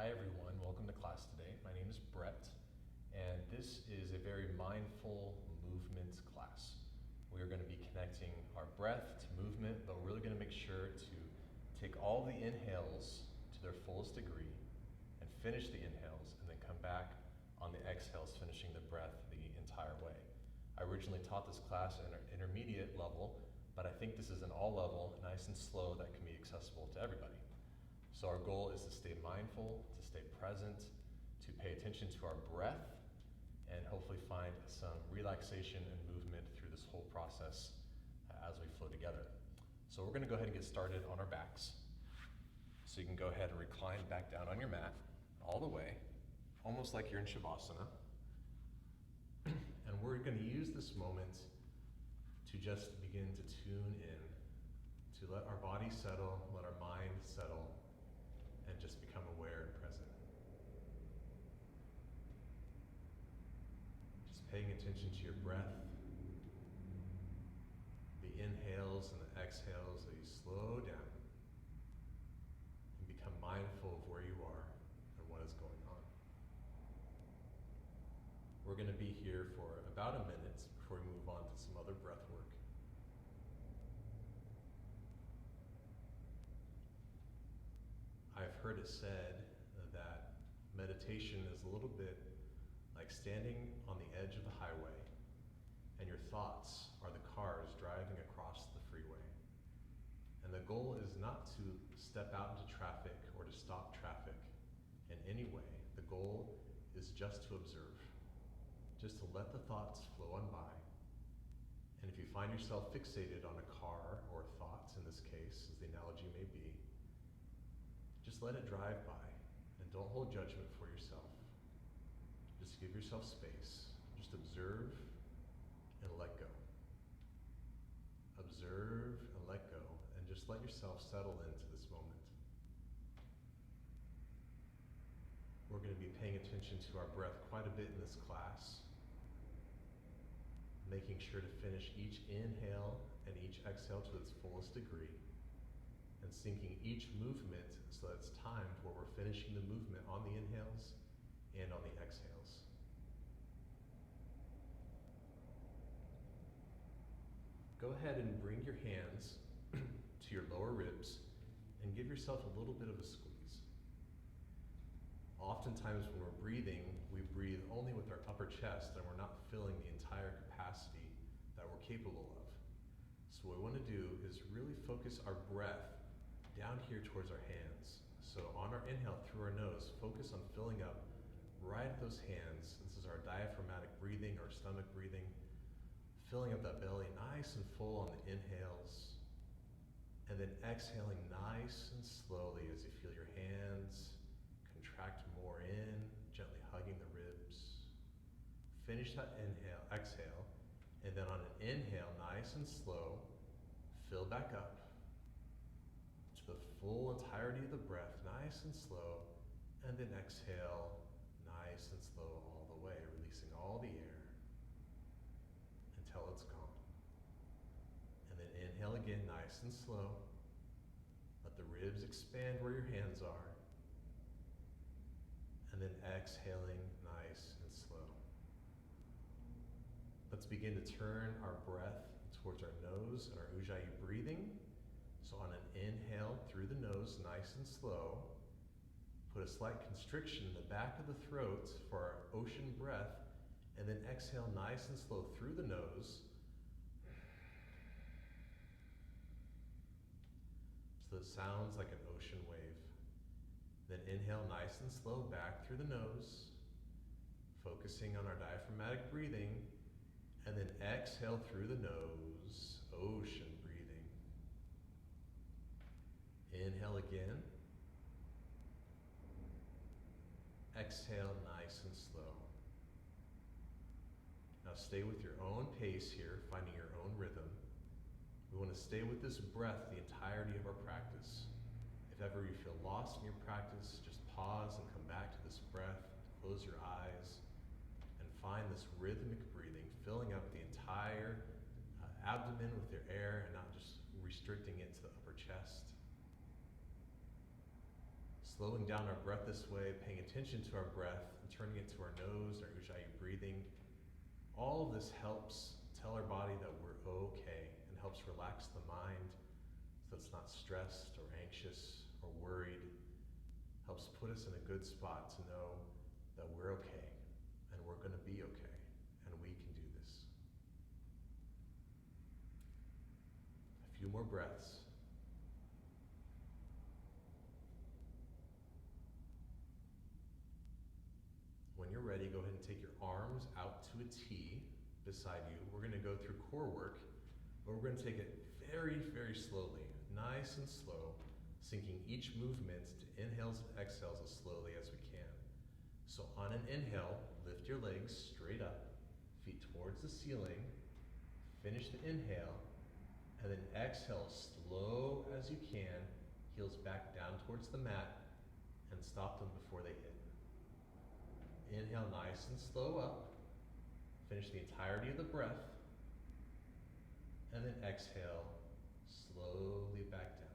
Hi everyone, welcome to class today. My name is Brett, and this is a very mindful movement class. We are going to be connecting our breath to movement, but we're really going to make sure to take all the inhales to their fullest degree and finish the inhales, and then come back on the exhales, finishing the breath the entire way. I originally taught this class at an intermediate level, but I think this is an all level, nice and slow, that can be accessible to everybody. So our goal is to stay mindful, to stay present, to pay attention to our breath, and hopefully find some relaxation and movement through this whole process as we flow together. So we're gonna go ahead and get started on our backs. So you can go ahead and recline back down on your mat all the way, almost like you're in Shavasana. And we're gonna use this moment to just begin to tune in, to let our body settle, let our mind settle, and just become aware and present. Just paying attention to your breath, the inhales and the exhales, as you slow down and become mindful of where you are and what is going on. We're going to be here for about a minute before we move on to some other breath work. I've heard it said that meditation is a little bit like standing on the edge of the highway, and your thoughts are the cars driving across the freeway. And the goal is not to step out into traffic or to stop traffic in any way. The goal is just to observe, just to let the thoughts flow on by. And if you find yourself fixated on a car or thoughts, in this case, as the analogy may be, just let it drive by and don't hold judgment for yourself. Just give yourself space. Just observe and let go. Observe and let go, and just let yourself settle into this moment. We're going to be paying attention to our breath quite a bit in this class, making sure to finish each inhale and each exhale to its fullest degree, and syncing each movement so that it's timed where we're finishing the movement on the inhales and on the exhales. Go ahead and bring your hands to your lower ribs and give yourself a little bit of a squeeze. Oftentimes when we're breathing, we breathe only with our upper chest and we're not filling the entire capacity that we're capable of. So what we want to do is really focus our breath down here towards our hands. So on our inhale through our nose, focus on filling up right at those hands. This is our diaphragmatic breathing, our stomach breathing, filling up that belly nice and full on the inhales, and then exhaling nice and slowly as you feel your hands contract more in, gently hugging the ribs. Finish that exhale, and then on an inhale, nice and slow, fill back up to the full entirety of the breath, nice and slow, and then exhale, nice and slow all the way, releasing all the air until it's gone. And then inhale again, nice and slow. Let the ribs expand where your hands are. And then exhaling, nice and slow. Let's begin to turn our breath towards our nose and our Ujjayi breathing. So on an inhale through the nose, nice and slow, put a slight constriction in the back of the throat for our ocean breath, and then exhale nice and slow through the nose, so that it sounds like an ocean wave. Then inhale nice and slow back through the nose, focusing on our diaphragmatic breathing, and then exhale through the nose, ocean breathing. Inhale again. Exhale nice and slow. Now stay with your own pace here, finding your own rhythm. We want to stay with this breath the entirety of our practice. If ever you feel lost in your practice, just pause and come back to this breath. Close your eyes and find this rhythmic breathing, filling up the entire abdomen with your air and not just restricting it to the upper chest. Slowing down our breath this way, paying attention to our breath, and turning it to our nose, our ujjayi breathing. All of this helps tell our body that we're okay and helps relax the mind so it's not stressed or anxious or worried. Helps put us in a good spot to know that we're okay and we're going to be okay and we can do this. A few more breaths. When you're ready, go ahead and take your arms out to a T beside you. We're going to go through core work, but we're going to take it very, very slowly, nice and slow, sinking each movement to inhales and exhales as slowly as we can. So on an inhale, lift your legs straight up, feet towards the ceiling, finish the inhale, and then exhale slow as you can, heels back down towards the mat, and stop them before they hit. Inhale nice and slow up, finish the entirety of the breath, and then exhale slowly back down.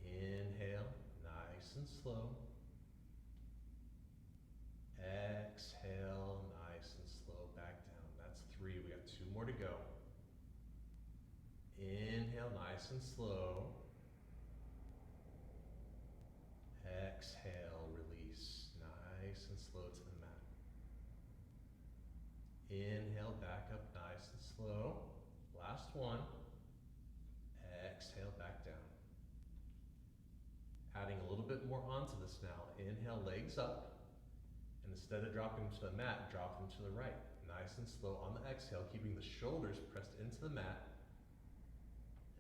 Inhale, nice and slow. Exhale, nice and slow, back down. That's 3, we got 2 more to go. Inhale, nice and slow. Exhale, release, nice and slow to the mat. Inhale, back up, nice and slow. Last one. Exhale, back down. Adding a little bit more onto this now. Inhale, legs up. And instead of dropping them to the mat, drop them to the right. Nice and slow on the exhale, keeping the shoulders pressed into the mat.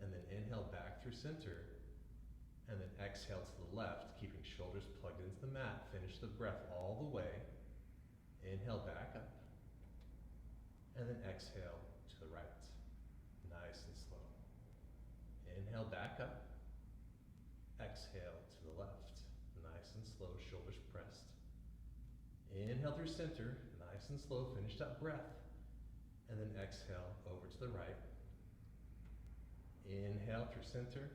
And then inhale back through center. And then exhale to the left, keeping shoulders plugged into the mat. Finish the breath all the way. Inhale back up. And then exhale to the right. Nice and slow. Inhale back up. Exhale to the left. Nice and slow, shoulders pressed. Inhale through center, nice and slow, finish that breath. And then exhale over to the right. Inhale through center.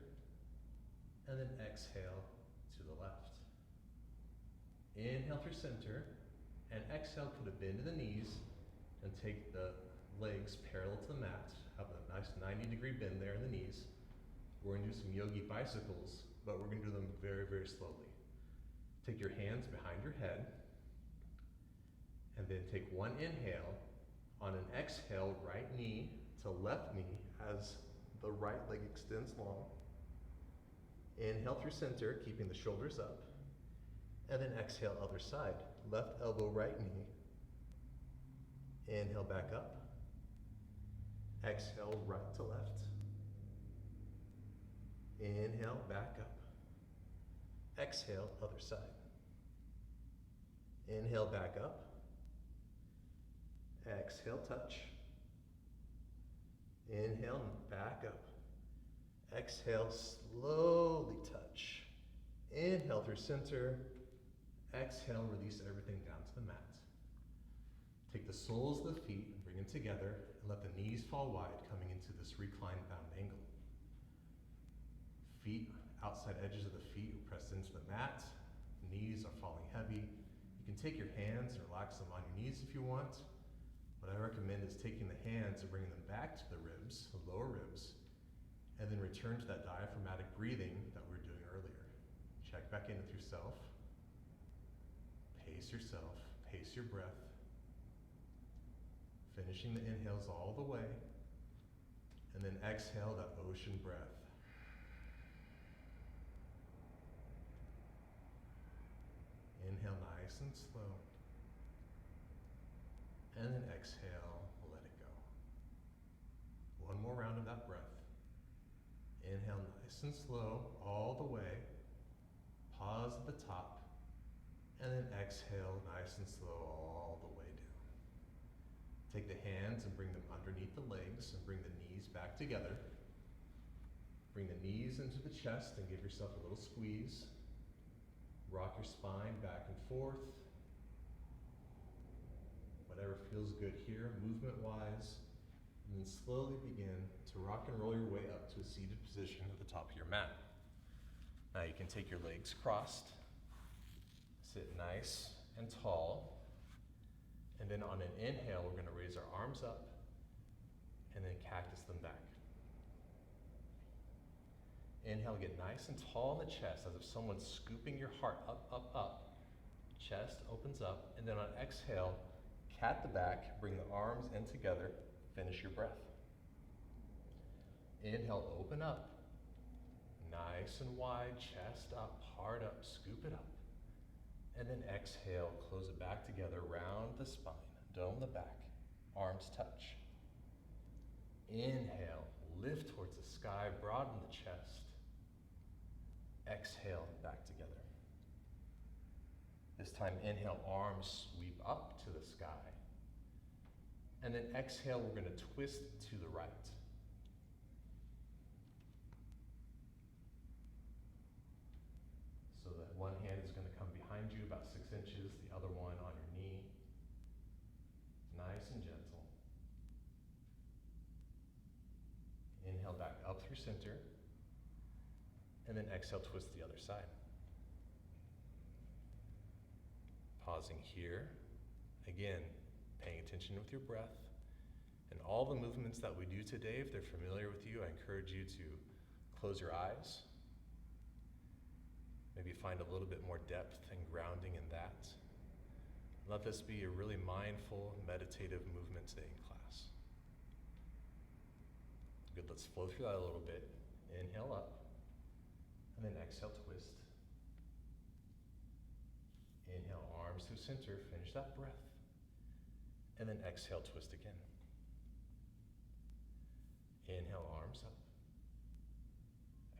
And then exhale to the left. Inhale through center. And exhale, put a bend in the knees. And take the legs parallel to the mat. Have a nice 90-degree bend there in the knees. We're going to do some yogi bicycles, but we're going to do them very, very slowly. Take your hands behind your head. And then take one inhale. On an exhale, right knee to left knee as the right leg extends long. Inhale through center, keeping the shoulders up. And then exhale, other side. Left elbow, right knee. Inhale back up. Exhale, right to left. Inhale, back up. Exhale, other side. Inhale, back up. Exhale, touch. Inhale, back up. Exhale, slowly touch. Inhale through center. Exhale, release everything down to the mat. Take the soles of the feet and bring them together and let the knees fall wide, coming into this reclined bound angle. Feet, outside edges of the feet are pressed into the mat. Knees are falling heavy. You can take your hands and relax them on your knees if you want. What I recommend is taking the hands and bringing them back to the ribs, the lower ribs, and then return to that diaphragmatic breathing that we were doing earlier. Check back in with yourself. Pace yourself. Pace your breath. Finishing the inhales all the way. And then exhale that ocean breath. Inhale nice and slow. And then exhale, let it go. One more round of that breath. Inhale nice and slow all the way. Pause at the top. And then exhale nice and slow all the way down. Take the hands and bring them underneath the legs and bring the knees back together. Bring the knees into the chest and give yourself a little squeeze. Rock your spine back and forth. Whatever feels good here, movement-wise. And then slowly begin to rock and roll your way up to a seated position at the top of your mat. Now you can take your legs crossed, sit nice and tall, and then on an inhale, we're gonna raise our arms up and then cactus them back. Inhale, get nice and tall in the chest as if someone's scooping your heart up, up, up. Chest opens up, and then on exhale, cat the back, bring the arms in together, finish your breath. Inhale, open up. Nice and wide, chest up, heart up, scoop it up. And then exhale, close it back together, round the spine, dome the back, arms touch. Inhale, lift towards the sky, broaden the chest. Exhale, back together. This time, inhale, arms sweep up to the sky. And then exhale, we're gonna twist to the right. So that one hand is gonna come behind you about 6 inches, the other one on your knee. Nice and gentle. Inhale back up through center. And then exhale, twist the other side. Pausing here. Again, paying attention with your breath. And all the movements that we do today, if they're familiar with you, I encourage you to close your eyes. Maybe find a little bit more depth and grounding in that. Let this be a really mindful, meditative movement today in class. Good, let's flow through that a little bit. Inhale up, and then exhale, twist. Inhale, arms through center, finish that breath. And then exhale, twist again. Inhale, arms up.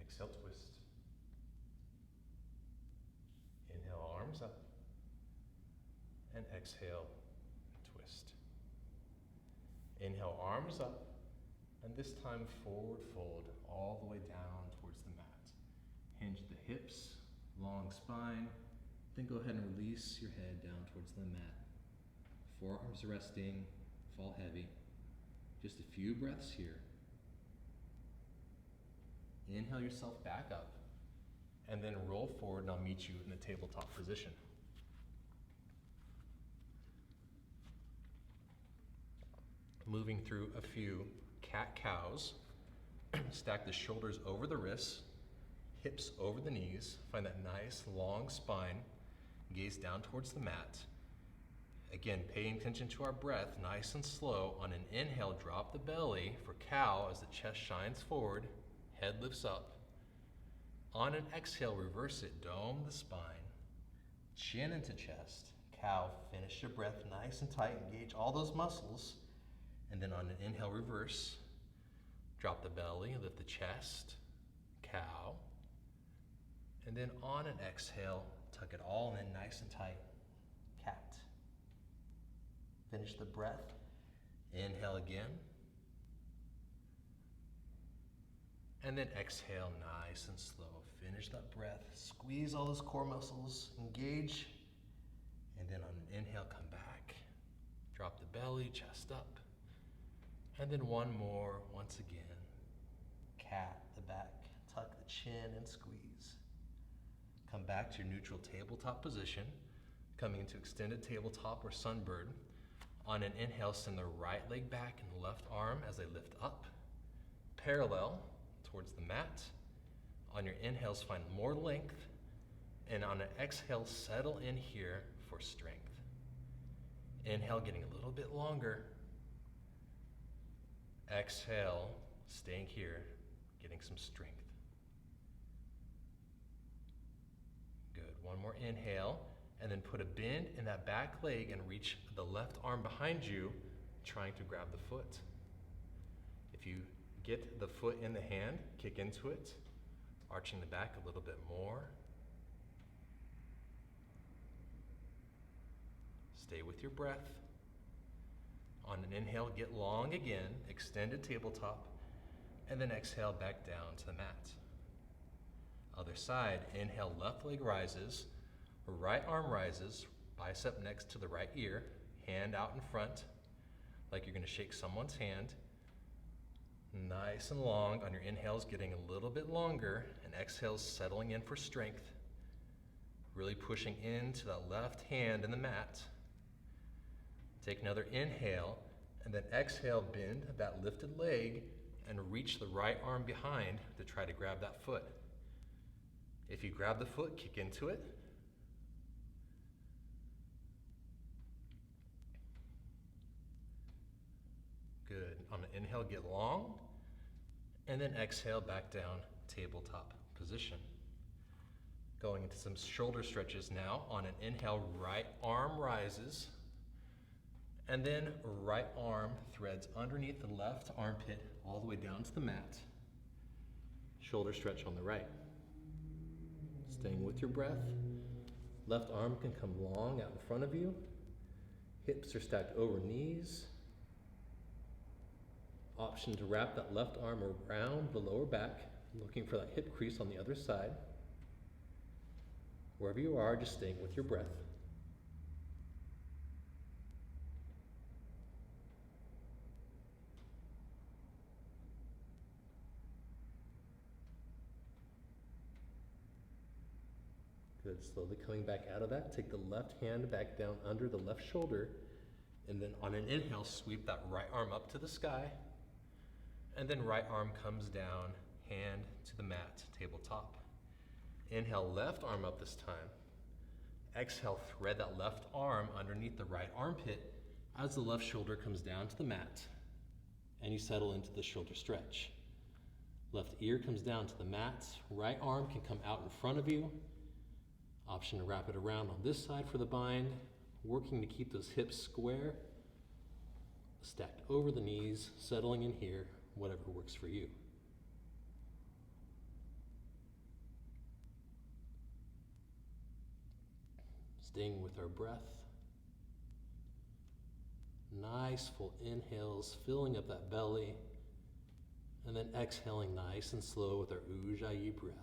Exhale, twist. Inhale, arms up. And exhale, twist. Inhale, arms up. And this time, forward fold all the way down towards the mat. Hinge the hips, long spine. Then go ahead and release your head down towards the mat. Forearms resting, fall heavy. Just a few breaths here. Inhale yourself back up, and then roll forward, and I'll meet you in the tabletop position. Moving through a few cat-cows. Stack the shoulders over the wrists, hips over the knees. Find that nice long spine. Gaze down towards the mat. Again, paying attention to our breath, nice and slow. On an inhale, drop the belly for cow as the chest shines forward, head lifts up. On an exhale, reverse it, dome the spine, chin into chest. Cow, finish your breath nice and tight, engage all those muscles. And then on an inhale, reverse, drop the belly, lift the chest, cow. And then on an exhale, tuck it all in nice and tight, cat. Finish the breath. Inhale again. And then exhale nice and slow. Finish that breath. Squeeze all those core muscles. Engage. And then on an inhale, come back. Drop the belly, chest up. And then one more, once again. Cat, the back. Tuck the chin and squeeze. Come back to your neutral tabletop position. Coming into extended tabletop or sunbird. On an inhale, send the right leg back and the left arm as they lift up. Parallel towards the mat. On your inhales, find more length. And on an exhale, settle in here for strength. Inhale, getting a little bit longer. Exhale, staying here, getting some strength. Good, one more inhale. And then put a bend in that back leg and reach the left arm behind you, trying to grab the foot. If you get the foot in the hand, kick into it, arching the back a little bit more. Stay with your breath. On an inhale, get long again, extended tabletop, and then exhale back down to the mat. Other side, inhale, left leg rises. Right arm rises, bicep next to the right ear, hand out in front, like you're gonna shake someone's hand. Nice and long on your inhales, getting a little bit longer, and exhale, settling in for strength. Really pushing into that left hand in the mat. Take another inhale, and then exhale, bend that lifted leg and reach the right arm behind to try to grab that foot. If you grab the foot, kick into it. Good. On an inhale, get long, and then exhale back down, tabletop position. Going into some shoulder stretches now. On an inhale, right arm rises, and then right arm threads underneath the left armpit all the way down to the mat. Shoulder stretch on the right. Staying with your breath. Left arm can come long out in front of you. Hips are stacked over knees. Option to wrap that left arm around the lower back, looking for that hip crease on the other side. Wherever you are, just staying with your breath. Good. Slowly coming back out of that, take the left hand back down under the left shoulder, and then on an inhale, sweep that right arm up to the sky, and then right arm comes down, hand to the mat, tabletop. Inhale, left arm up this time. Exhale, thread that left arm underneath the right armpit as the left shoulder comes down to the mat, and you settle into the shoulder stretch. Left ear comes down to the mat, right arm can come out in front of you. Option to wrap it around on this side for the bind, working to keep those hips square, stacked over the knees, settling in here, whatever works for you. Staying with our breath. Nice full inhales, filling up that belly, and then exhaling nice and slow with our Ujjayi breath.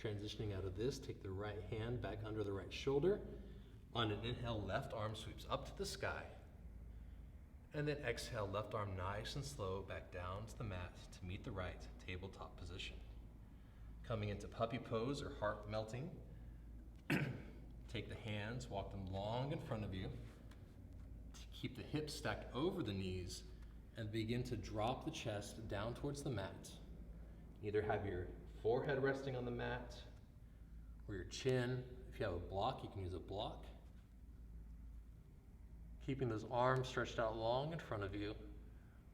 Transitioning out of this, take the right hand back under the right shoulder. On an inhale, left arm sweeps up to the sky. And then exhale, left arm nice and slow back down to the mat to meet the right, tabletop position. Coming into puppy pose or heart melting. Take the hands, walk them long in front of you. Keep the hips stacked over the knees and begin to drop the chest down towards the mat. Either have your forehead resting on the mat or your chin. If you have a block, you can use a block. Keeping those arms stretched out long in front of you.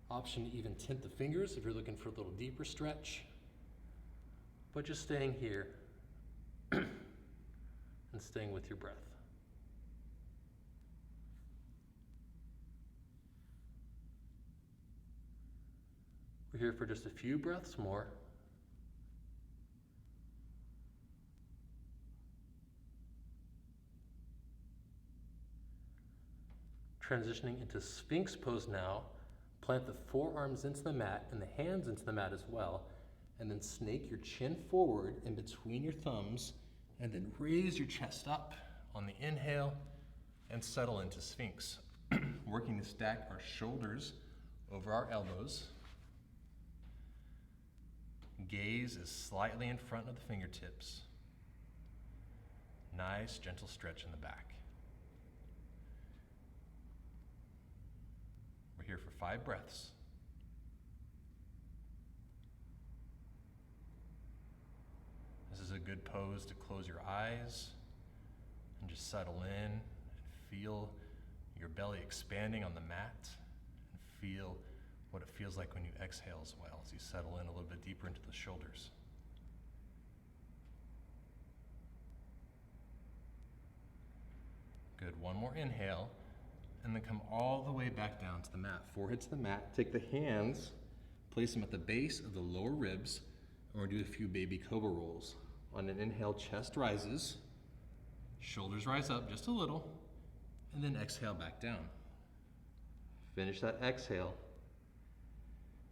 Option to even tint the fingers if you're looking for a little deeper stretch. But just staying here and staying with your breath. We're here for just a few breaths more. Transitioning into Sphinx pose now. Plant the forearms into the mat and the hands into the mat as well. And then snake your chin forward in between your thumbs and then raise your chest up on the inhale and settle into Sphinx. Working to stack our shoulders over our elbows. Gaze is slightly in front of the fingertips. Nice, gentle stretch in the back. We're here for 5 breaths. This is a good pose to close your eyes and just settle in and feel your belly expanding on the mat and feel what it feels like when you exhale as well as you settle in a little bit deeper into the shoulders. Good, one more inhale, and then come all the way back down to the mat. Forehead to the mat, take the hands, place them at the base of the lower ribs, and we'll do a few baby cobra rolls. On an inhale, chest rises, shoulders rise up just a little, and then exhale back down. Finish that exhale.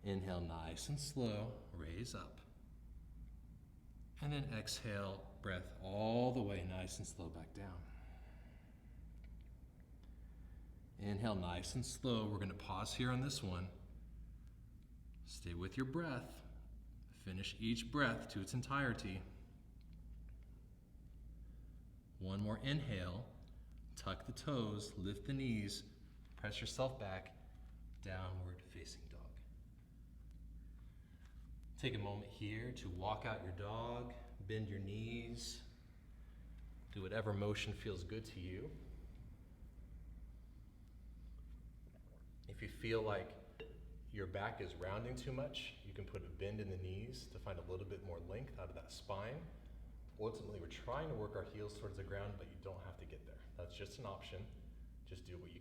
Inhale nice and slow, raise up. And then exhale, breath all the way nice and slow back down. Inhale nice and slow. We're going to pause here on this one. Stay with your breath. Finish each breath to its entirety. One more inhale. Tuck the toes, lift the knees, press yourself back, downward facing dog. Take a moment here to walk out your dog, bend your knees, do whatever motion feels good to you. If you feel like your back is rounding too much, you can put a bend in the knees to find a little bit more length out of that spine. Ultimately, we're trying to work our heels towards the ground, but you don't have to get there. That's just an option. Just do what you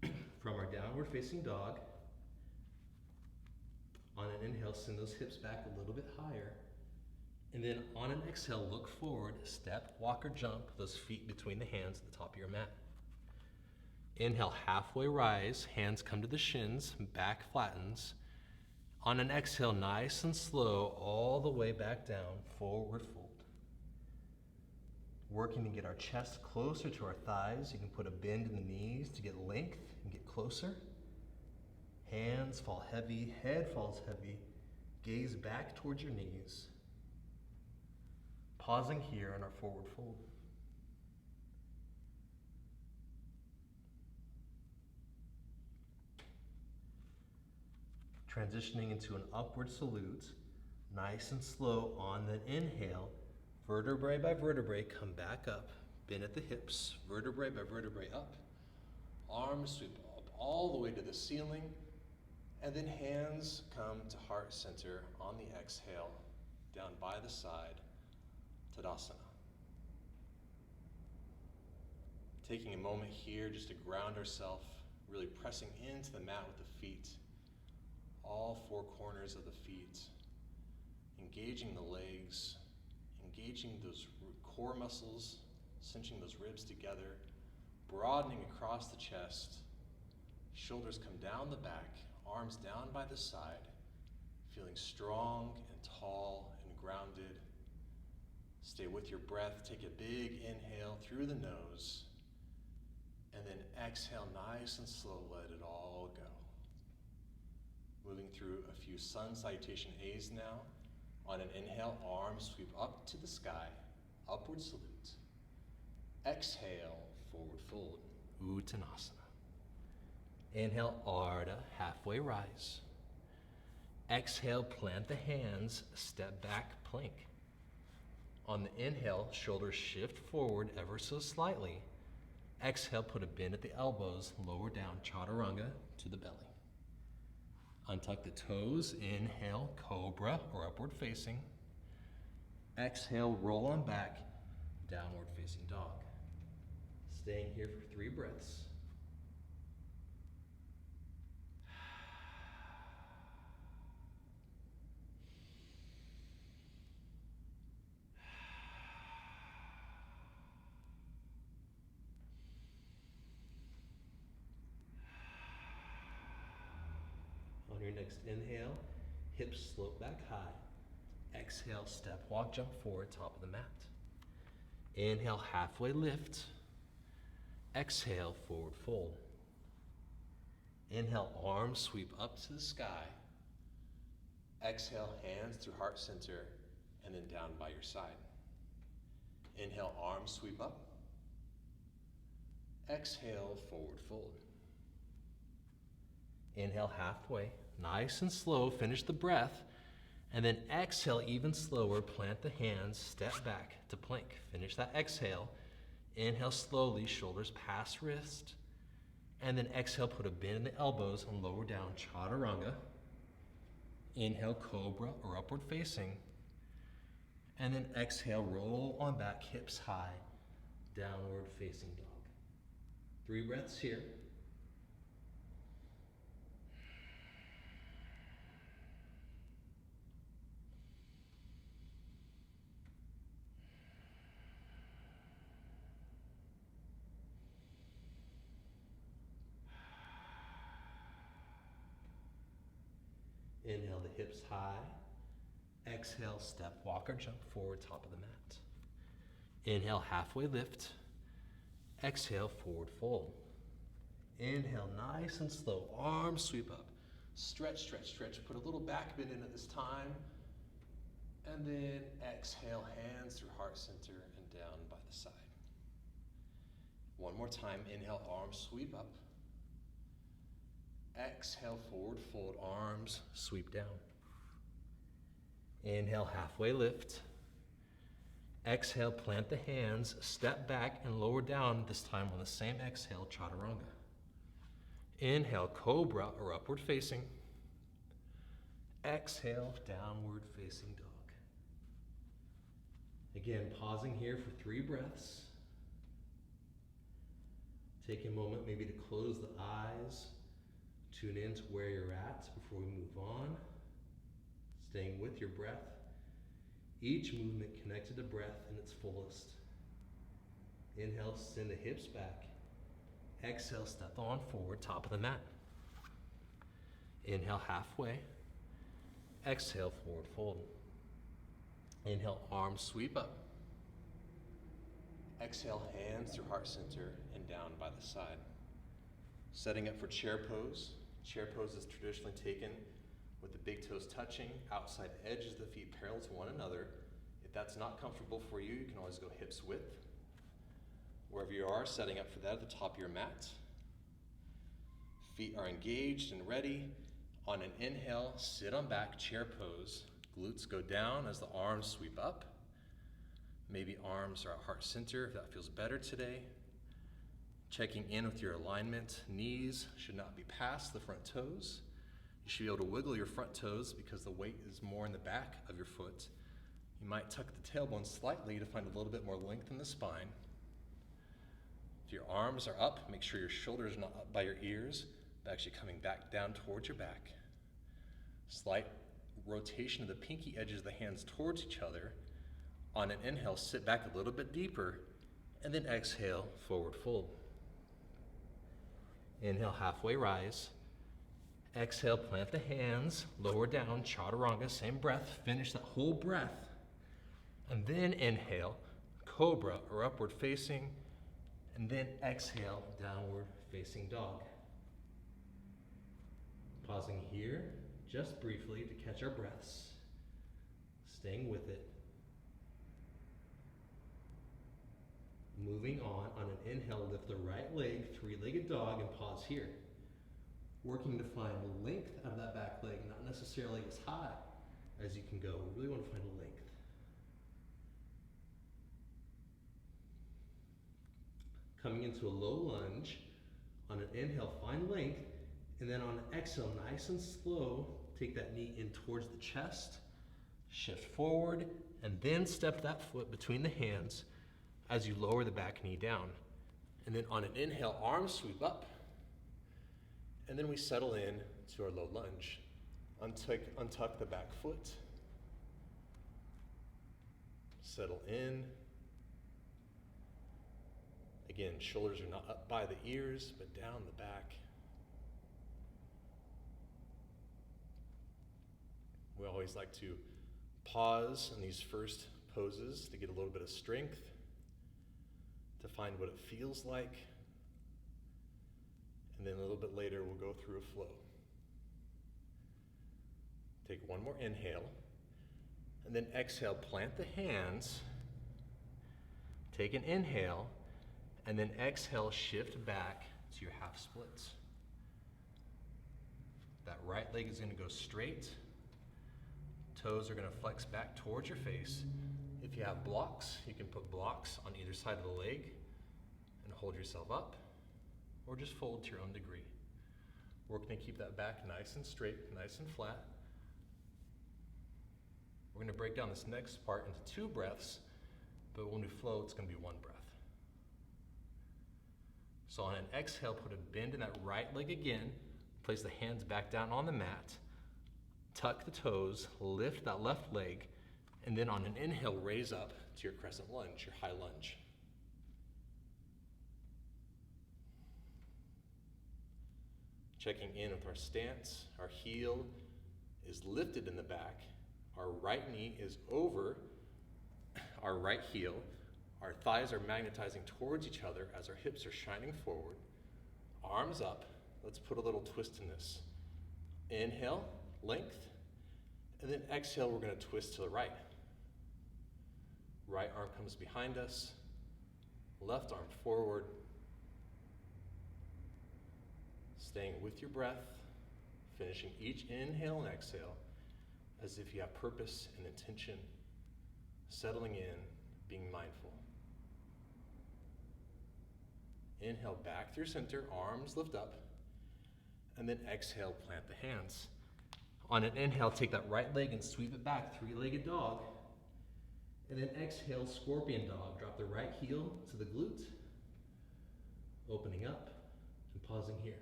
can. From our downward facing dog, on an inhale, send those hips back a little bit higher. And then on an exhale, look forward, step, walk, or jump, those feet between the hands at the top of your mat. Inhale, halfway rise, hands come to the shins, back flattens. On an exhale, nice and slow, all the way back down, forward fold. Working to get our chest closer to our thighs. You can put a bend in the knees to get length and get closer. Hands fall heavy, head falls heavy. Gaze back towards your knees. Pausing here in our forward fold. Transitioning into an upward salute, nice and slow on the inhale, vertebrae by vertebrae, come back up, bend at the hips, vertebrae by vertebrae up, arms sweep up all the way to the ceiling, and then hands come to heart center on the exhale, down by the side, Tadasana. Taking a moment here just to ground ourselves, really pressing into the mat with the feet, all four corners of the feet, engaging the legs, engaging those core muscles, cinching those ribs together, broadening across the chest, shoulders come down the back, arms down by the side, feeling strong and tall and grounded. Stay with your breath, take a big inhale through the nose, and then exhale nice and slow, let it all go. Moving through a few sun salutation A's now. On an inhale, arms sweep up to the sky, upward salute. Exhale, forward fold, Uttanasana. Inhale, Ardha, halfway rise. Exhale, plant the hands, step back, plank. On the inhale, shoulders shift forward ever so slightly. Exhale, put a bend at the elbows, lower down, Chaturanga to the belly. Untuck the toes, inhale, cobra or upward facing. Exhale, roll on back, downward facing dog. Staying here for 3 breaths. On your next inhale, hips slope back high. Exhale, step, walk, jump forward, top of the mat. Inhale, halfway lift. Exhale, forward fold. Inhale, arms sweep up to the sky. Exhale, hands through heart center, and then down by your side. Inhale, arms sweep up. Exhale, forward fold. Inhale, halfway, nice and slow, finish the breath, and then exhale even slower, plant the hands, step back to plank. Finish that exhale. Inhale slowly, shoulders past wrist, and then exhale, put a bend in the elbows and lower down, Chaturanga. Inhale, cobra or upward facing, and then exhale, roll on back, hips high, downward facing dog. 3 breaths here. Inhale, the hips high. Exhale, step, walk or jump forward, top of the mat. Inhale, halfway lift. Exhale, forward fold. Inhale, nice and slow. Arms sweep up. Stretch, stretch, stretch. Put a little back bend in at this time. And then exhale, hands through heart center and down by the side. One more time. Inhale, arms sweep up. Exhale, forward fold. Arms sweep down. Inhale, halfway lift. Exhale, plant the hands, step back and lower down, this time on the same exhale, chaturanga. Inhale, cobra or upward facing. Exhale, downward facing dog. Again, pausing here for 3 breaths. Take a moment maybe to close the eyes, tune in to where you're at before we move on. Staying with your breath. Each movement connected to breath in its fullest. Inhale, send the hips back. Exhale, step on forward, top of the mat. Inhale, halfway. Exhale, forward fold. Inhale, arms sweep up. Exhale, hands through heart center and down by the side. Setting up for chair pose. Chair pose is traditionally taken with the big toes touching, outside edges of the feet parallel to one another. If that's not comfortable for you, you can always go hips width. Wherever you are, setting up for that at the top of your mat. Feet are engaged and ready. On an inhale, sit on back, chair pose. Glutes go down as the arms sweep up. Maybe arms are at heart center if that feels better today. Checking in with your alignment. Knees should not be past the front toes. You should be able to wiggle your front toes because the weight is more in the back of your foot. You might tuck the tailbone slightly to find a little bit more length in the spine. If your arms are up, make sure your shoulders are not up by your ears, but actually coming back down towards your back. Slight rotation of the pinky edges of the hands towards each other. On an inhale, sit back a little bit deeper, and then exhale, forward fold. Inhale, halfway rise. Exhale, plant the hands, lower down, chaturanga, same breath, finish that whole breath. And then inhale, cobra or upward facing, and then exhale, downward facing dog. Pausing here, just briefly to catch our breaths, staying with it. Moving on an inhale, lift the right leg, 3-legged dog, and pause here. Working to find length out of that back leg, not necessarily as high as you can go. We really want to find length. Coming into a low lunge. On an inhale, find length, and then on an exhale, nice and slow, take that knee in towards the chest, shift forward, and then step that foot between the hands as you lower the back knee down. And then on an inhale, arms sweep up. And then we settle in to our low lunge. Untuck the back foot. Settle in. Again, shoulders are not up by the ears, but down the back. We always like to pause in these first poses to get a little bit of strength, to find what it feels like. And then a little bit later, we'll go through a flow. Take one more inhale, and then exhale, plant the hands. Take an inhale, and then exhale, shift back to your half splits. That right leg is gonna go straight. Toes are gonna flex back towards your face. If you have blocks, you can put blocks on either side of the leg and hold yourself up, or just fold to your own degree. We're gonna keep that back nice and straight, nice and flat. We're gonna break down this next part into 2 breaths, but when we flow, it's gonna be 1 breath. So on an exhale, put a bend in that right leg again, place the hands back down on the mat, tuck the toes, lift that left leg, and then on an inhale, raise up to your crescent lunge, your high lunge. Checking in with our stance, our heel is lifted in the back, our right knee is over our right heel, Our thighs are magnetizing towards each other as our hips are shining forward. Arms up. Let's put a little twist in this. Inhale, length, and then exhale, we're going to twist to the right. Right arm comes behind us, left arm forward. Staying with your breath, finishing each inhale and exhale as if you have purpose and intention, settling in, being mindful. Inhale back through center, arms lift up, and then exhale, plant the hands. On an inhale, take that right leg and sweep it back, three-legged dog. And then exhale, scorpion dog. Drop the right heel to the glute, opening up and pausing here.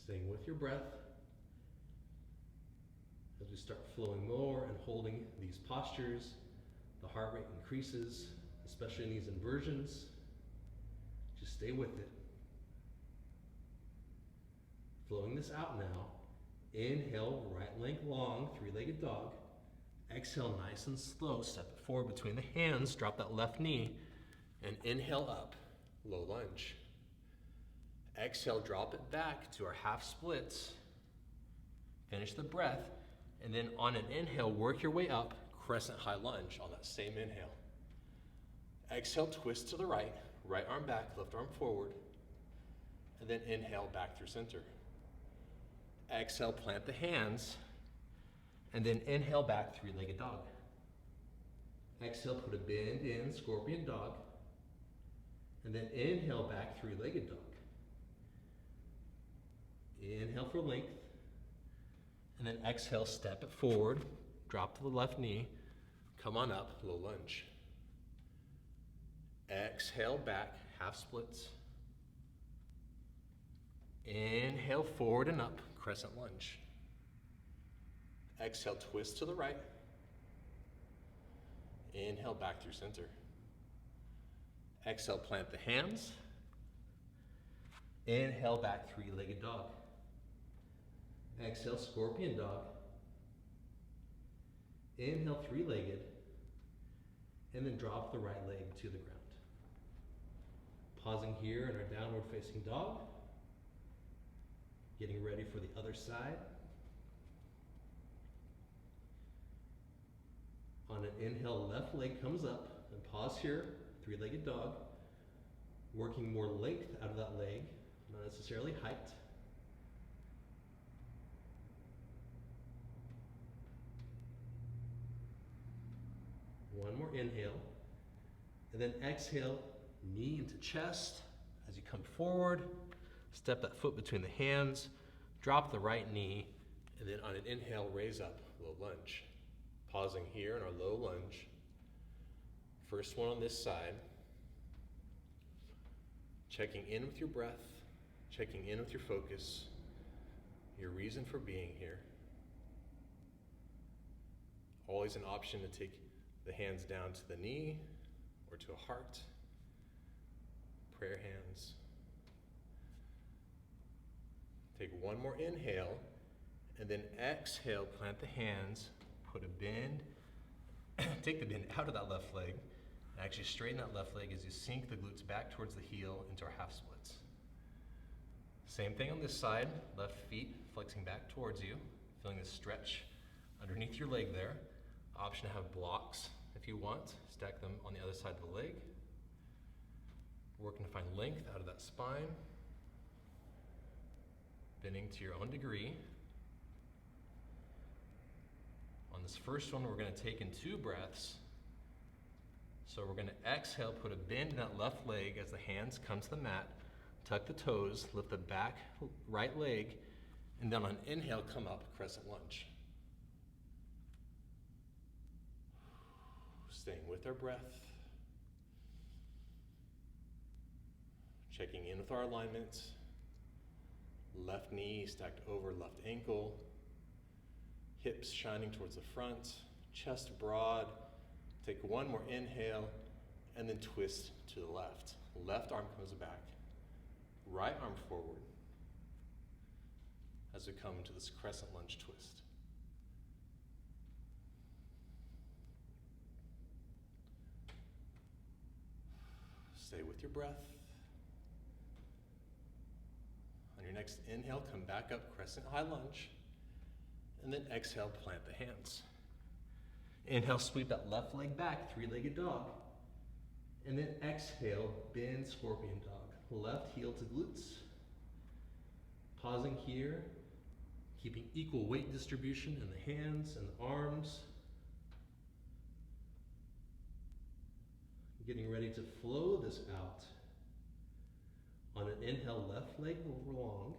Staying with your breath as we start flowing more and holding these postures. The heart rate increases, especially in these inversions. Just stay with it. Flowing this out now. Inhale, right leg long, three-legged dog. Exhale, nice and slow. Step it forward between the hands. Drop that left knee. And inhale up, low lunge. Exhale, drop it back to our half splits. Finish the breath. And then on an inhale, work your way up, crescent high lunge on that same inhale. Exhale, twist to the right. Right arm back, left arm forward. And then inhale back through center. Exhale, plant the hands. And then inhale back, three-legged dog. Exhale, put a bend in, scorpion dog. And then inhale back, three-legged dog. Inhale for length. And then exhale, step it forward. Drop to the left knee. Come on up, low lunge. Exhale back, half splits. Inhale forward and up, crescent lunge. Exhale, twist to the right. Inhale back through center. Exhale, plant the hands. Inhale back, three-legged dog. Exhale, scorpion dog. Inhale, three-legged. And then drop the right leg to the ground. Pausing here in our downward facing dog. Getting ready for the other side. On an inhale, left leg comes up, and pause here, three-legged dog. Working more length out of that leg, not necessarily height. One more inhale, and then exhale, knee into chest. As you come forward, step that foot between the hands, drop the right knee, and then on an inhale, raise up, low lunge. Pausing here in our low lunge. First one on this side. Checking in with your breath, checking in with your focus, your reason for being here. Always an option to take the hands down to the knee or to a heart. Prayer hands. Take one more inhale, and then exhale, plant the hands, put a bend, take the bend out of that left leg, and actually straighten that left leg as you sink the glutes back towards the heel into our half splits. Same thing on this side, left feet flexing back towards you, feeling the stretch underneath your leg there. Option to have blocks if you want, stack them on the other side of the leg. Working to find length out of that spine. Bending to your own degree. On this first one, we're going to take in 2 breaths. So we're going to exhale, put a bend in that left leg as the hands come to the mat. Tuck the toes, lift the back right leg, and then on inhale, come up, crescent lunge. Staying with our breath. Checking in with our alignment. Left knee stacked over left ankle. Hips shining towards the front. Chest broad. Take one more inhale and then twist to the left. Left arm comes back. Right arm forward as we come to this crescent lunge twist. Stay with your breath. On your next inhale, come back up, crescent high lunge. And then exhale, plant the hands. Inhale, sweep that left leg back, three-legged dog. And then exhale, bend scorpion dog. Left heel to glutes. Pausing here, keeping equal weight distribution in the hands and the arms. Getting ready to flow this out. On an inhale, left leg long.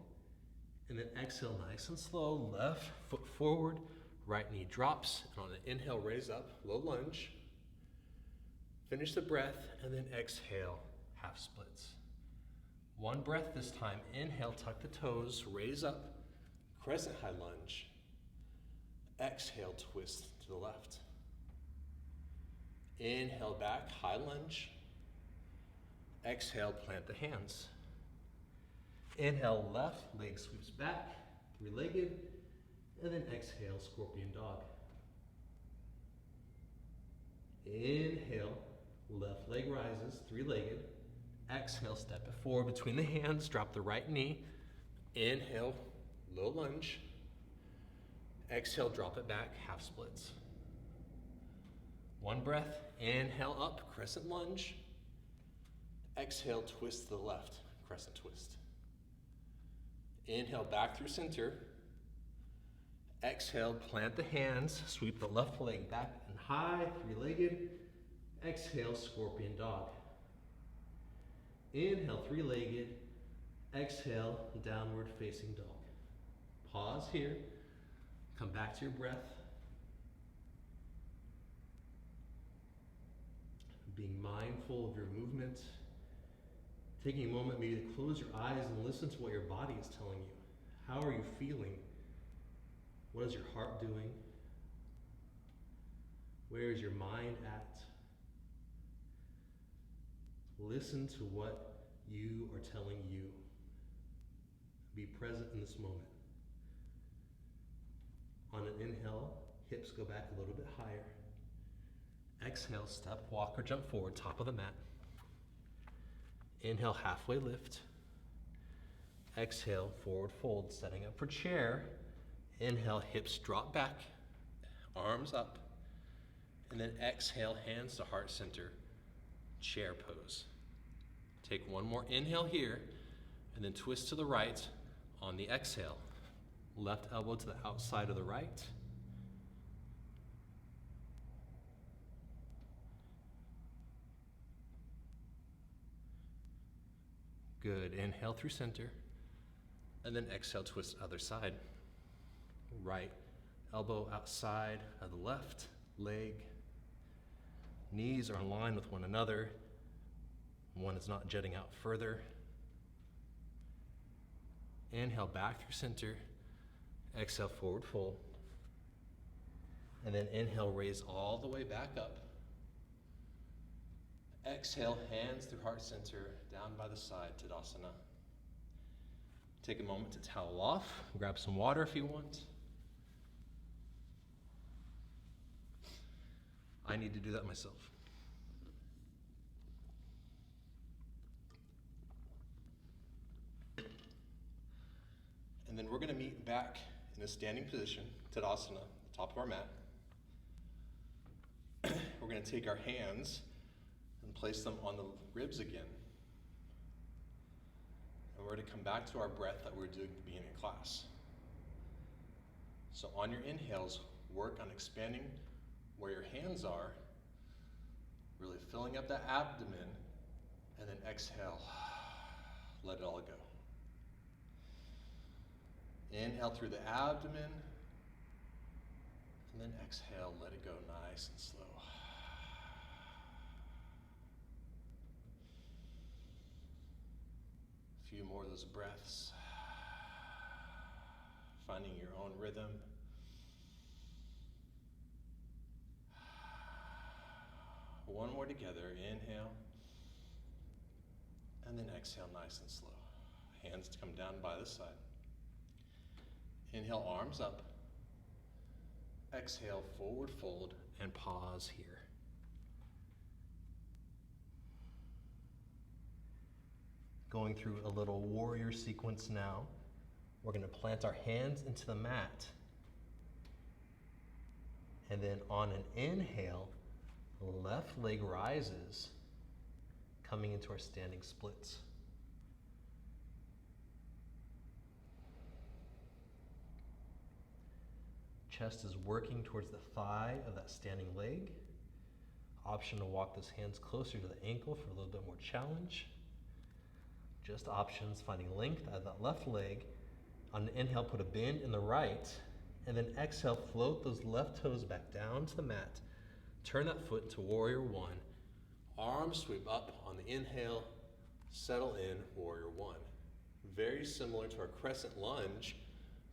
And then exhale, nice and slow, left foot forward, right knee drops. And on an inhale, raise up, low lunge. Finish the breath, and then exhale, half splits. One breath this time. Inhale, tuck the toes, raise up, crescent high lunge. Exhale, twist to the left. Inhale back, high lunge. Exhale, plant the hands. Inhale, left leg sweeps back, three-legged, and then exhale, scorpion dog. Inhale, left leg rises, three-legged. Exhale, step it forward between the hands, drop the right knee. Inhale, low lunge. Exhale, drop it back, half splits. One breath, inhale up, crescent lunge. Exhale, twist to the left, crescent twist. Inhale back through center. Exhale, plant the hands, sweep the left leg back and high, three-legged. Exhale, scorpion dog. Inhale, three-legged. Exhale, downward facing dog. Pause here. Come back to your breath. Being mindful of your movement. Taking a moment maybe to close your eyes and listen to what your body is telling you. How are you feeling? What is your heart doing? Where is your mind at? Listen to what you are telling you. Be present in this moment. On an inhale, hips go back a little bit higher. Exhale, step, walk, or jump forward, top of the mat. Inhale, halfway lift. Exhale, forward fold, setting up for chair. Inhale, hips drop back, arms up. And then exhale, hands to heart center, chair pose. Take one more inhale here, and then twist to the right on the exhale. Left elbow to the outside of the right. Good. Inhale through center. And then exhale, twist other side. Right elbow outside of the left leg. Knees are in line with one another. One is not jutting out further. Inhale back through center. Exhale, forward fold. And then inhale, raise all the way back up. Exhale, hands through heart center, down by the side, Tadasana. Take a moment to towel off. Grab some water if you want. I need to do that myself. And then we're going to meet back in a standing position, Tadasana, the top of our mat. We're going to take our hands and place them on the ribs again. And we're going to come back to our breath that we were doing at the beginning of class. So on your inhales, work on expanding where your hands are, really filling up that abdomen, and then exhale, let it all go. Inhale through the abdomen, and then exhale, let it go nice and slow. A few more of those breaths, finding your own rhythm. One more together, inhale, and then exhale nice and slow. Hands to come down by the side. Inhale, arms up. Exhale, forward fold, and pause here. going through a little warrior sequence now. We're going to plant our hands into the mat. And then on an inhale, left leg rises, coming into our standing splits. Chest is working towards the thigh of that standing leg. Option to walk those hands closer to the ankle for a little bit more challenge. Just options, finding length out of that left leg. On an inhale, put a bend in the right, and then exhale, float those left toes back down to the mat. Turn that foot into warrior one. Arms sweep up on the inhale, settle in, warrior one. Very similar to our crescent lunge,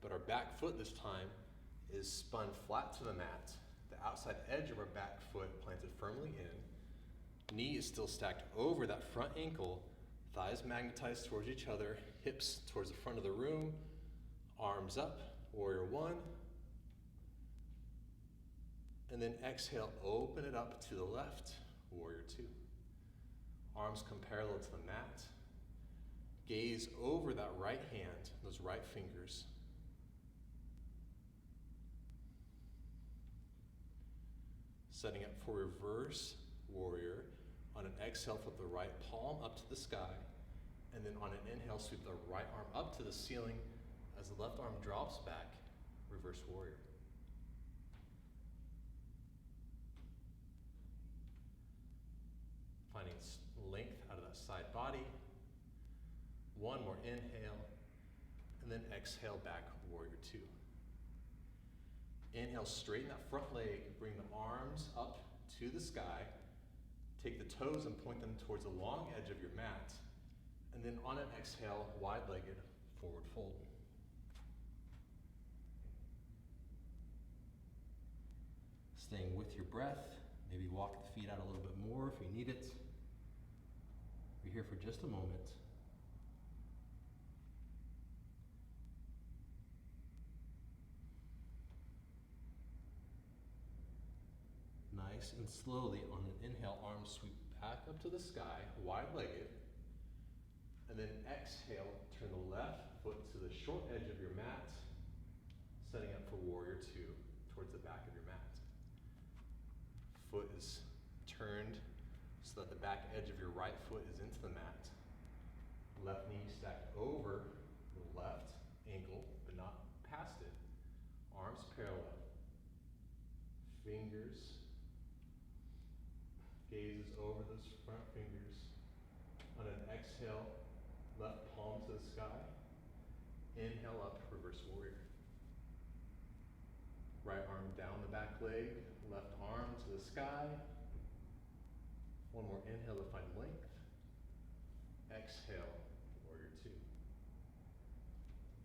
but our back foot this time is spun flat to the mat. The outside edge of our back foot planted firmly in. Knee is still stacked over that front ankle. Thighs magnetized towards each other. Hips towards the front of the room. Arms up, warrior one. And then exhale, open it up to the left, warrior two. Arms come parallel to the mat. Gaze over that right hand, those right fingers. Setting up for reverse warrior. On an exhale, flip the right palm up to the sky. And then on an inhale, sweep the right arm up to the ceiling as the left arm drops back, reverse warrior. Finding length out of that side body. One more inhale, and then exhale back, warrior two. Inhale, straighten that front leg, bring the arms up to the sky. Take the toes and point them towards the long edge of your mat. And then on an exhale, wide-legged forward fold. Staying with your breath, maybe walk the feet out a little bit more if you need it. We're here for just a moment. Nice and slowly on an inhale, arms sweep back up to the sky, wide-legged. And then exhale, turn the left foot to the short edge of your mat, setting up for warrior two towards the back of your mat. Foot is turned so that the back edge of your right foot is into the mat. Left knee stacked over the left ankle, but not past it. Arms parallel. Fingers. Gaze is over those front fingers. On an exhale, left palm to the sky. Inhale up, reverse warrior. Right arm down the back leg, left arm to the sky. One more inhale to find length. Exhale, warrior two.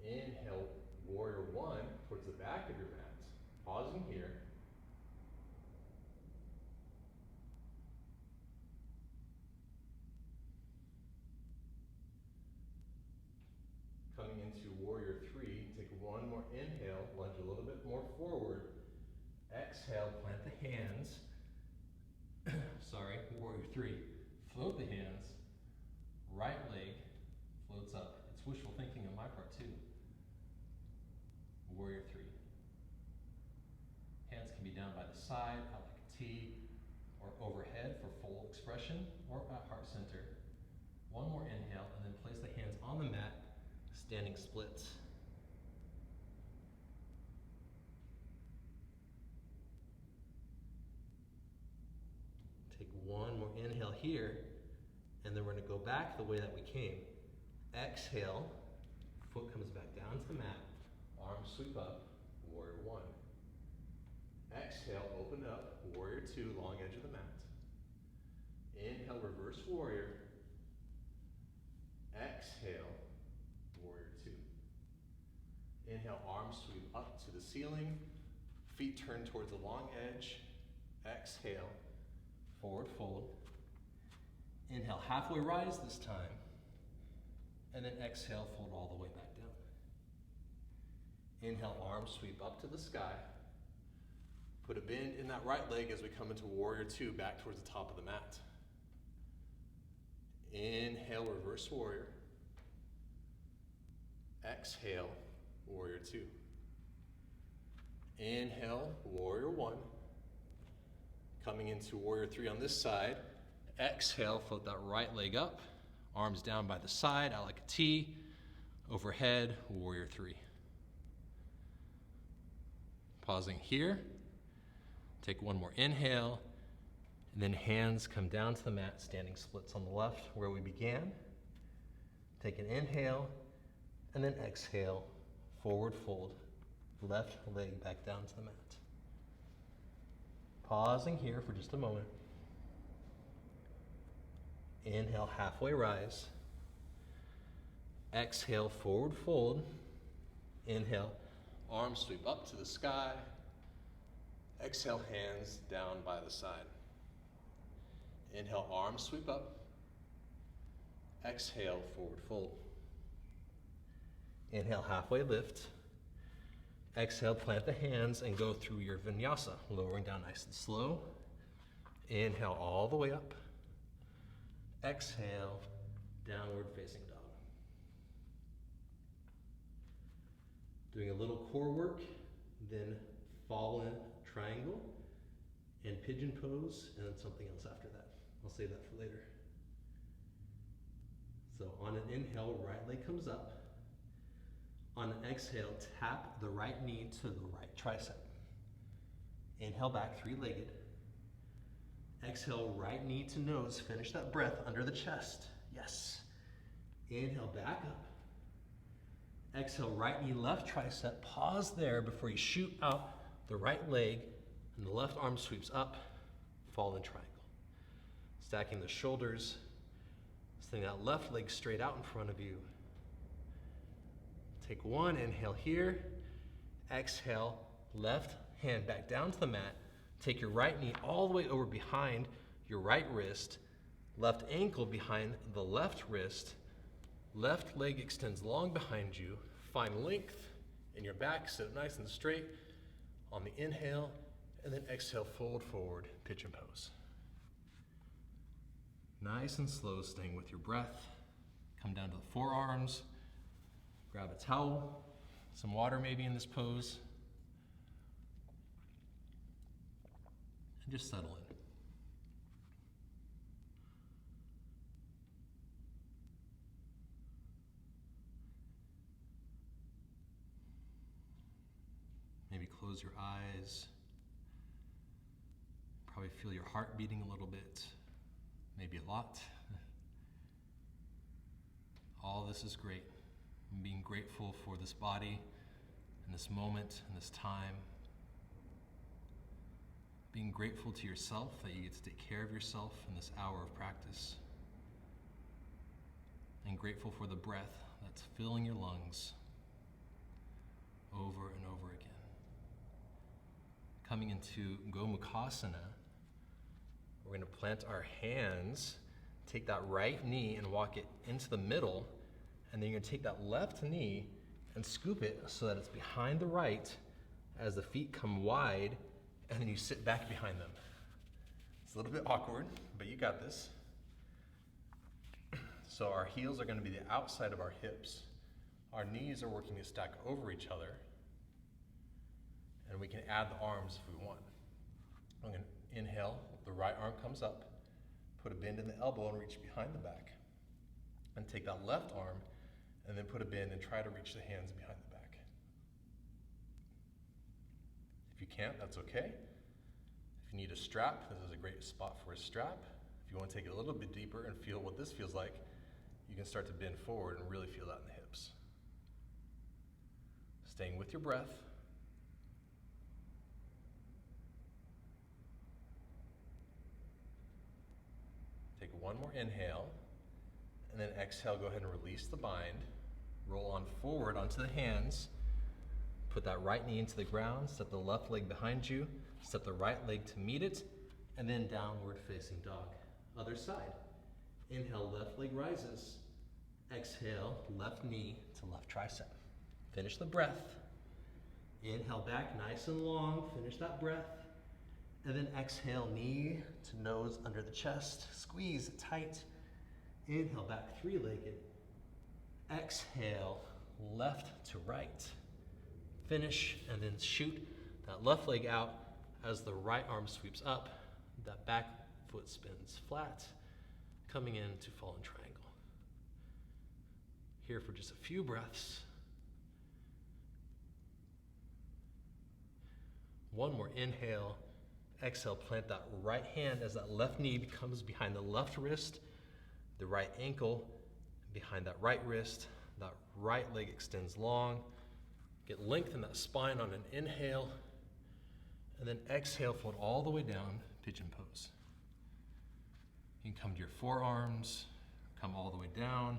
Inhale, warrior one towards the back of your mat. Pausing here. Coming into warrior three, take one more inhale, lunge a little bit more forward. Exhale, plant the hands. Sorry, warrior three. Float the hands. Right leg floats up. It's wishful thinking on my part too. Warrior three. Hands can be down by the side, out like a T, or overhead for full expression, or at heart center. One more inhale, and then place the hands on the mat, standing splits. Take one more inhale here, and then we're going to go back the way that we came. Exhale, foot comes back down to the mat, arms sweep up, warrior one. Exhale, open up, warrior two, long edge of the mat. Inhale, reverse warrior. Exhale, warrior two. Inhale, arms sweep up to the ceiling, feet turn towards the long edge. Exhale, forward fold. Inhale, halfway rise this time. And then exhale, fold all the way back down. Inhale, arms sweep up to the sky. Put a bend in that right leg as we come into warrior two, back towards the top of the mat. Inhale, reverse warrior. Exhale, warrior two. Inhale, warrior one. Coming into warrior three on this side. Exhale, float that right leg up. Arms down by the side, out like a T. Overhead, warrior three. Pausing here. Take one more inhale. And then hands come down to the mat, standing splits on the left where we began. Take an inhale, and then exhale, forward fold. Left leg back down to the mat. Pausing here for just a moment. Inhale, halfway rise. Exhale, forward fold. Inhale, arms sweep up to the sky. Exhale, hands down by the side. Inhale, arms sweep up. Exhale, forward fold. Inhale, halfway lift. Exhale, plant the hands and go through your vinyasa, lowering down nice and slow. Inhale all the way up. Exhale, downward facing dog. Doing a little core work, then fall in triangle and pigeon pose, and then something else after that. I'll save that for later. So on an inhale, right leg comes up. On an exhale, tap the right knee to the right tricep. Inhale back, three-legged. Exhale, right knee to nose. Finish that breath under the chest. Yes. Inhale, back up. Exhale, right knee, left tricep. Pause there before you shoot out the right leg, and the left arm sweeps up, fall in triangle. Stacking the shoulders, sending that left leg straight out in front of you. Take one, inhale here. Exhale, left hand back down to the mat. Take your right knee all the way over behind your right wrist, left ankle behind the left wrist, left leg extends long behind you. Find length in your back, sit up nice and straight on the inhale, and then exhale, fold forward, pigeon pose. Nice and slow, staying with your breath. Come down to the forearms. Grab a towel, some water maybe in this pose, and just settle in. Maybe close your eyes. Probably feel your heart beating a little bit, maybe a lot. All this is great. And being grateful for this body and this moment and this time. Being grateful to yourself that you get to take care of yourself in this hour of practice. And grateful for the breath that's filling your lungs over and over again. Coming into Gomukhasana, we're going to plant our hands, take that right knee and walk it into the middle. And then you're gonna take that left knee and scoop it so that it's behind the right as the feet come wide, and then you sit back behind them. It's a little bit awkward, but you got this. So our heels are gonna be the outside of our hips. Our knees are working to stack over each other, and we can add the arms if we want. I'm gonna inhale, the right arm comes up, put a bend in the elbow and reach behind the back. And take that left arm and then put a bend and try to reach the hands behind the back. If you can't, that's okay. If you need a strap, this is a great spot for a strap. If you want to take it a little bit deeper and feel what this feels like, you can start to bend forward and really feel that in the hips. Staying with your breath. Take one more inhale. And then exhale, go ahead and release the bind. Roll on forward onto the hands. Put that right knee into the ground, step the left leg behind you, step the right leg to meet it, and then downward facing dog. Other side. Inhale, left leg rises. Exhale, left knee to left tricep. Finish the breath. Inhale back nice and long, finish that breath. And then exhale, knee to nose under the chest. Squeeze it tight. Inhale back, three-legged. Exhale, left to right. Finish, and then shoot that left leg out as the right arm sweeps up. That back foot spins flat, coming into fallen triangle. Here for just a few breaths. One more inhale. Exhale, plant that right hand as that left knee becomes behind the left wrist, the right ankle behind that right wrist, that right leg extends long. Get length in that spine on an inhale, and then exhale, fold all the way down, pigeon pose. You can come to your forearms, come all the way down,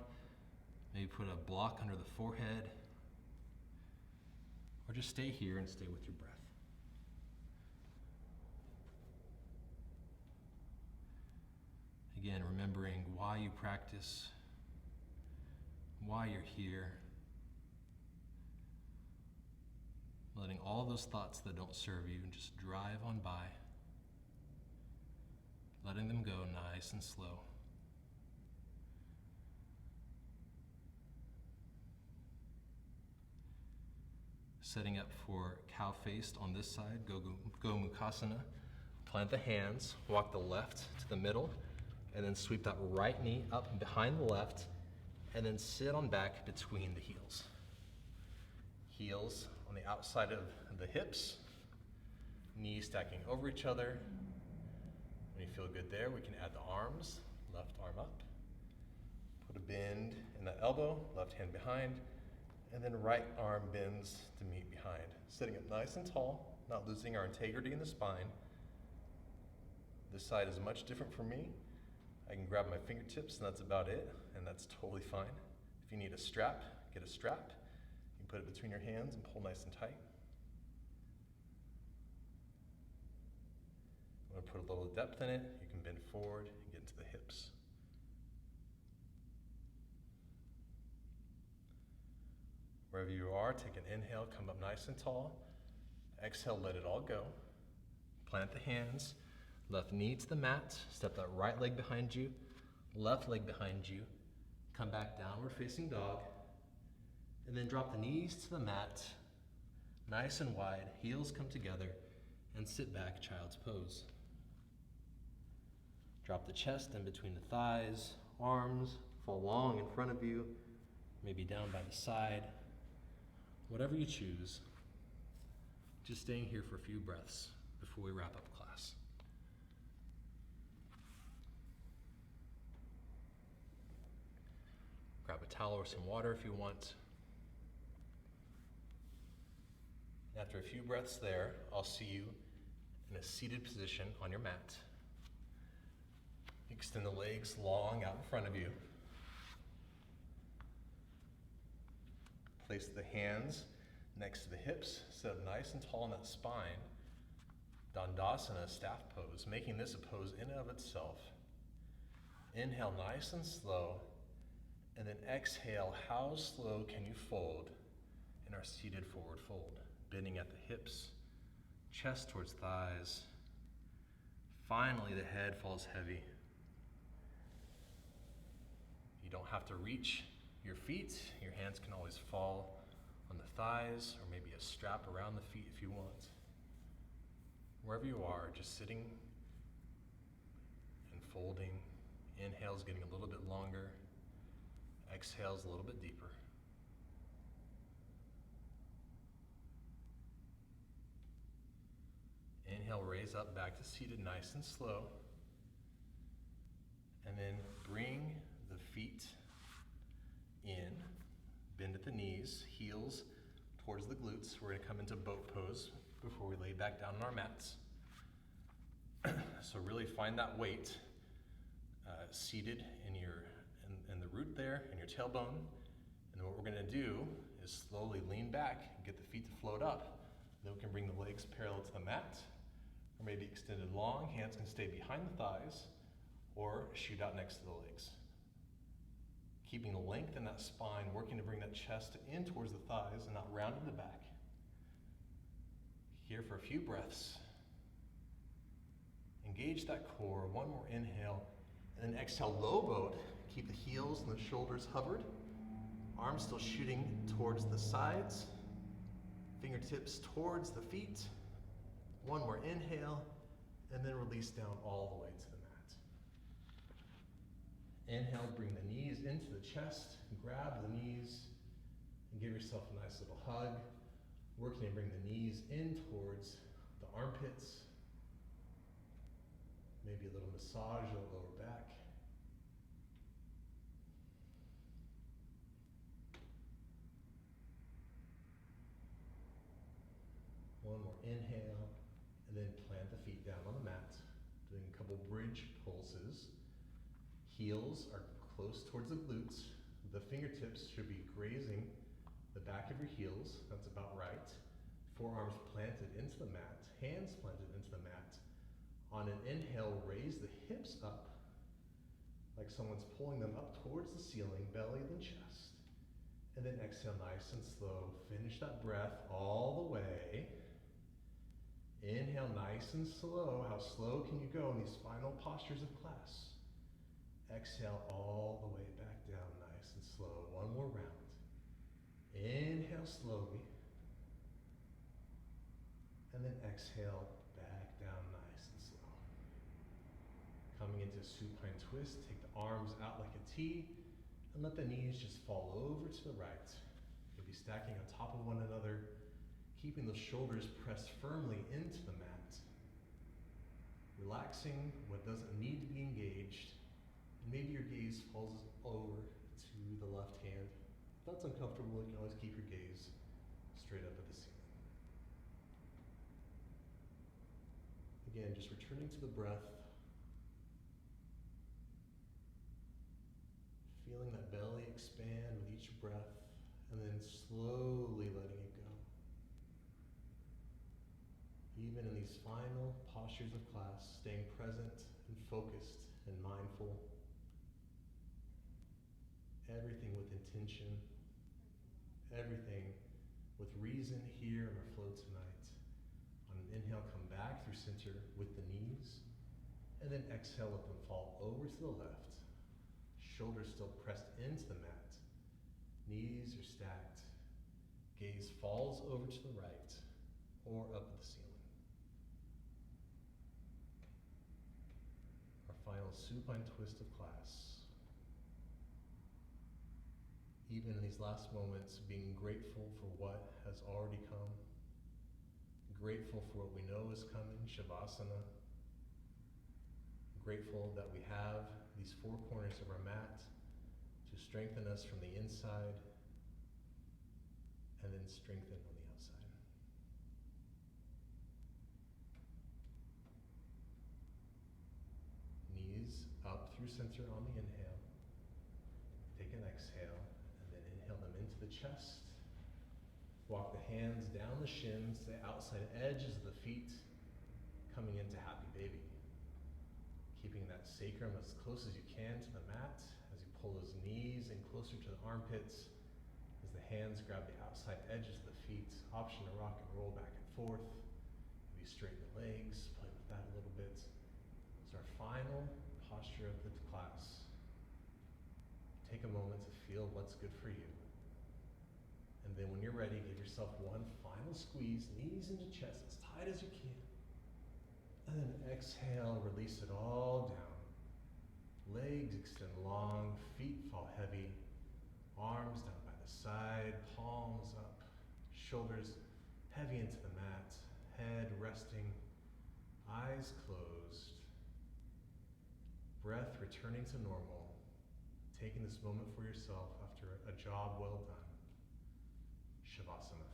maybe put a block under the forehead, or just stay here and stay with your breath. Again, remembering why you practice, why you're here, letting all those thoughts that don't serve you just drive on by, letting them go nice and slow. Setting up for cow-faced on this side, Gomukhasana. Plant the hands, walk the left to the middle, and then sweep that right knee up behind the left, and then sit on back between the heels. Heels on the outside of the hips, knees stacking over each other. When you feel good there, we can add the arms, left arm up. Put a bend in the elbow, left hand behind, and then right arm bends to meet behind. Sitting up nice and tall, not losing our integrity in the spine. This side is much different for me. I can grab my fingertips and that's about it, and that's totally fine. If you need a strap, get a strap. You can put it between your hands and pull nice and tight. You want to put a little depth in it, you can bend forward and get into the hips. Wherever you are, take an inhale, come up nice and tall. Exhale, let it all go. Plant the hands. Left knee to the mat, step that right leg behind you, left leg behind you, come back downward facing dog, and then drop the knees to the mat, nice and wide, heels come together, and sit back, child's pose. Drop the chest in between the thighs, arms fall long in front of you, maybe down by the side, whatever you choose. Just staying here for a few breaths before we wrap up class. Grab a towel or some water if you want. After a few breaths there, I'll see you in a seated position on your mat. Extend the legs long out in front of you. Place the hands next to the hips, sit up nice and tall in that spine. Dandasana, staff pose, making this a pose in and of itself. Inhale nice and slow. And then exhale, how slow can you fold in our seated forward fold? Bending at the hips, chest towards thighs. Finally, the head falls heavy. You don't have to reach your feet. Your hands can always fall on the thighs or maybe a strap around the feet if you want. Wherever you are, just sitting and folding. Inhale's getting a little bit longer. Exhale's a little bit deeper. Inhale, raise up back to seated nice and slow. And then bring the feet in, bend at the knees, heels towards the glutes. We're going to come into boat pose before we lay back down on our mats. So really find that weight seated in the root there, in your tailbone. And what we're going to do is slowly lean back and get the feet to float up. Then we can bring the legs parallel to the mat, or maybe extended long. Hands can stay behind the thighs or shoot out next to the legs. Keeping the length in that spine, working to bring that chest in towards the thighs and not rounding the back. Here for a few breaths. Engage that core, one more inhale, and then exhale, low boat. Keep the heels and the shoulders hovered. Arms still shooting towards the sides. Fingertips towards the feet. One more inhale, and then release down all the way to the mat. Inhale, bring the knees into the chest, grab the knees, and give yourself a nice little hug. Working to bring the knees in towards the armpits. Maybe a little massage of the lower back. One more inhale, and then plant the feet down on the mat, doing a couple bridge pulses. Heels are close towards the glutes. The fingertips should be grazing the back of your heels. That's about right. Forearms planted into the mat, hands planted into the mat. On an inhale, raise the hips up, like someone's pulling them up towards the ceiling, belly then chest. And then exhale nice and slow. Finish that breath all the way. Inhale nice and slow. How slow can you go in these final postures of class? Exhale all the way back down nice and slow. One more round. Inhale slowly. And then exhale back down nice and slow. Coming into supine twist, take the arms out like a T and let the knees just fall over to the right. You'll be stacking on top of one another, keeping the shoulders pressed firmly into the mat. Relaxing what doesn't need to be engaged. And maybe your gaze falls over to the left hand. If that's uncomfortable, you can always keep your gaze straight up at the ceiling. Again, just returning to the breath. Feeling that belly expand with each breath, and then slowly letting it go. Even in these final postures of class, staying present and focused and mindful. Everything with intention. Everything with reason here in our flow tonight. On an inhale, come back through center with the knees, and then exhale, let them fall over to the left. Shoulders still pressed into the mat. Knees are stacked. Gaze falls over to the right or up at the ceiling. Our final supine twist of class. Even in these last moments, being grateful for what has already come. Grateful for what we know is coming, Shavasana. Grateful that we have these four corners of our mat to strengthen us from the inside and then strengthen on the outside. Knees up through center on the inhale. Take an exhale and then inhale them into the chest. Walk the hands down the shins, the outside edges of the feet, coming into happy baby. Keeping that sacrum as close as you can to the mat as you pull those knees in closer to the armpits, as the hands grab the outside edges of the feet. Option to rock and roll back and forth. Maybe straighten the legs, play with that a little bit. It's our final posture of the class. Take a moment to feel what's good for you. And then when you're ready, give yourself one final squeeze, knees into chest as tight as you can. And then exhale, release it all down. Legs extend long, feet fall heavy, arms down by the side, palms up, shoulders heavy into the mat, head resting, eyes closed. Breath returning to normal, taking this moment for yourself after a job well done. Shavasana.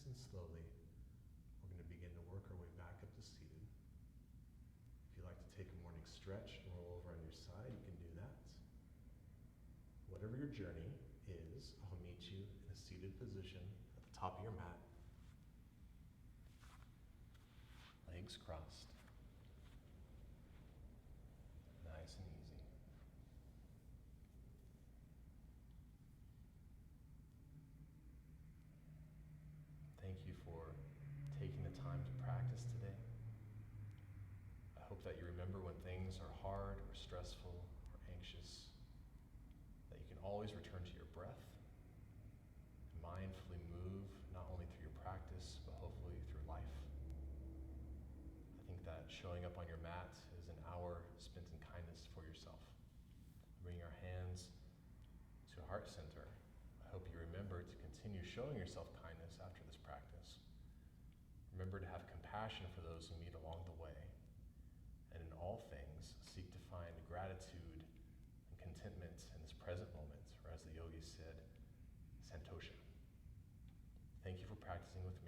and slowly, we're going to begin to work our way back up to seated. If you like to take a morning stretch and roll over on your side, you can do that. Whatever your journey is, I'll meet you in a seated position at the top of your mat. Legs crossed. Nice and easy. Thank you for taking the time to practice today. I hope that you remember when things are hard or stressful or anxious, that you can always return to your breath and mindfully move not only through your practice, but hopefully through life. I think that showing up on your mat is an hour spent in kindness for yourself. Bring your hands to heart center. I hope you remember to continue showing yourself kindness after this practice. Remember to have compassion for those you meet along the way. And in all things, seek to find gratitude and contentment in this present moment, or as the yogis said, santosha. Thank you for practicing with me.